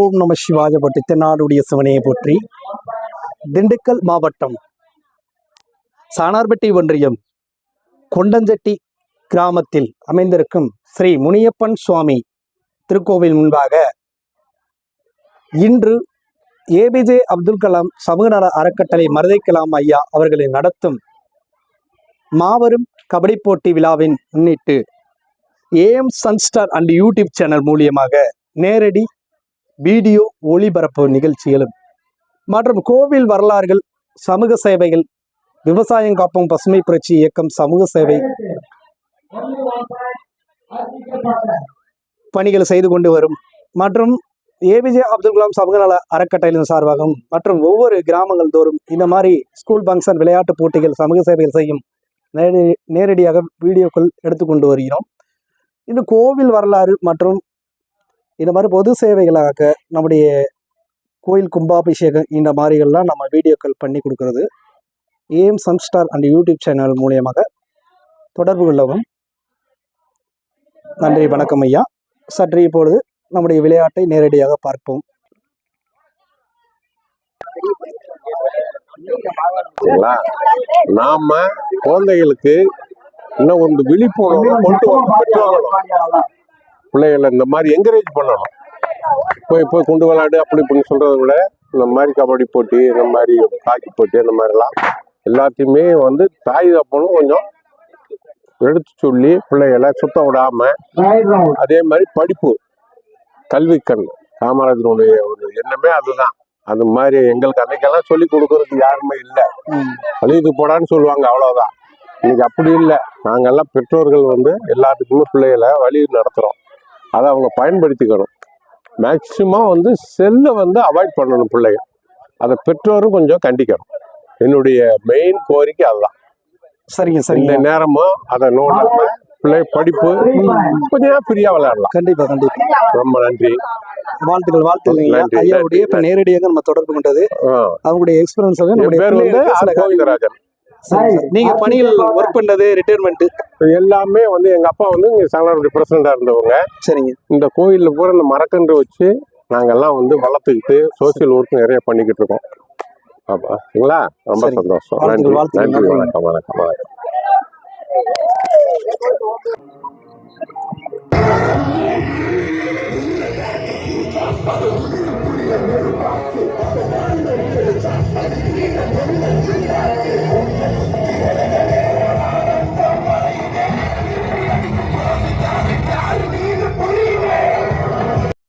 ஓம் நம சிவாய போற்றி. தென்னாடுடைய சிவனையை போற்றி. திண்டுக்கல் மாவட்டம் சானார்பட்டி ஒன்றியம் கொண்டஞ்செட்டி கிராமத்தில் அமைந்திருக்கும் ஸ்ரீ முனியப்பன் சுவாமி திருக்கோவில் முன்பாக இன்று ஏபிஜே அப்துல் கலாம் சமூக நல அறக்கட்டளை மருதைக்கலாம் ஐயா அவர்களின் நடத்தும் மாபெரும் கபடி போட்டி விழாவின் முன்னிட்டு AM Sunstar and YouTube channel மூலியமாக நேரடி வீடியோ ஒளிபரப்பு நிகழ்ச்சிகளும் மற்றும் கோவில் வரலாறுகள், சமூக சேவைகள், விவசாயம் காப்போம் பசுமை புரட்சி இயக்கம் சமூக சேவை பணிகள் செய்து கொண்டு வரும் மற்றும் ஏபிஜே அப்துல் கலாம் சமூக நல அறக்கட்டளையின் சார்பாகவும் மற்றும் ஒவ்வொரு கிராமங்கள் தோறும் இந்த மாதிரி ஸ்கூல் ஃபங்க்ஷன், விளையாட்டு போட்டிகள், சமூக சேவைகள் செய்யும் நேரடியாக வீடியோக்கள் எடுத்துக்கொண்டு வருகிறோம். இது கோவில் வரலாறு மற்றும் இந்த மாதிரி பொது சேவைகளாக நம்முடைய கோயில் கும்பாபிஷேகம் இந்த மாதிரிகள்லாம் நம்ம வீடியோக்கள் பண்ணி கொடுக்கறது. AM Sunstar and YouTube channel மூலியமாக தொடர்பு கொள்ளவும். நன்றி, வணக்கம் ஐயா. சற்று இப்பொழுது நம்முடைய விளையாட்டை நேரடியாக பார்ப்போம். நாம குழந்தைகளுக்கு இன்னும் ஒரு விழிப்புணர்வு கொண்டு வரணும். பிள்ளைகளை இந்த மாதிரி என்கரேஜ் பண்ணணும். போய் கொண்டு விளையாடு அப்படி இப்படின்னு சொல்றதை விட இந்த மாதிரி கபடி போட்டி, இந்த மாதிரி ஹாக்கி போட்டி, அந்த மாதிரிலாம் எல்லாத்தையுமே தாய் தப்பனும் கொஞ்சம் எடுத்து சொல்லி பிள்ளைகளை சுத்தம் விடாம, அதே மாதிரி படிப்பு, கல்வி கண் காமராஜனுடைய ஒரு எண்ணமே அதுதான். அது மாதிரி எங்களுக்கு அன்னைக்கெல்லாம் சொல்லி கொடுக்கறதுக்கு யாருமே இல்லை. அழுது போடான்னு சொல்லுவாங்க, அவ்வளவுதான். இன்னைக்கு அப்படி இல்லை. நாங்கெல்லாம் பெற்றோர்கள் எல்லாத்துக்குமே பிள்ளைகளை வழி நடத்துறோம். அதை அவங்க பயன்படுத்திக்கணும். மேக்சிமம் செல்லை அவாய்ட் பண்ணணும் பிள்ளைங்க. அதை பெற்றோரும் கொஞ்சம் கண்டிக்கணும். என்னுடைய மெயின் கோரிக்கை அதுதான். சரிங்க சரி. இந்த நேரமும் அதை நோடாம பிள்ளை படிப்பு கொஞ்சம் ஃப்ரீயா விளையாடலாம். கண்டிப்பா கண்டிப்பா. ரொம்ப நன்றி, வாழ்த்துக்கள் வாழ்த்துக்கள். ஐயாவுடைய இப்ப நேரடியாக நம்ம தொடர்பு கொண்டது அவங்களுடைய எக்ஸ்பீரியன்ஸ். பேர் கோவிந்தராஜன். நீங்க பணிகள் ஒர்க் பண்ணது, ரிட்டையர்மெண்ட் எல்லாமே எங்க அப்பா இங்க சாணாருடைய பிரசிடண்டா இருந்தவங்க. சரிங்க. இந்த கோயில்ல பூரா இந்த மரக்கன்று வச்சு நாங்கெல்லாம் வளர்த்துக்கிட்டு சோசியல் ஒர்க் நிறைய பண்ணிக்கிட்டு இருக்கோம். ஆமாங்களா, ரொம்ப சந்தோஷம். நன்றி நன்றி, வணக்கம் வணக்கம் வணக்கம்.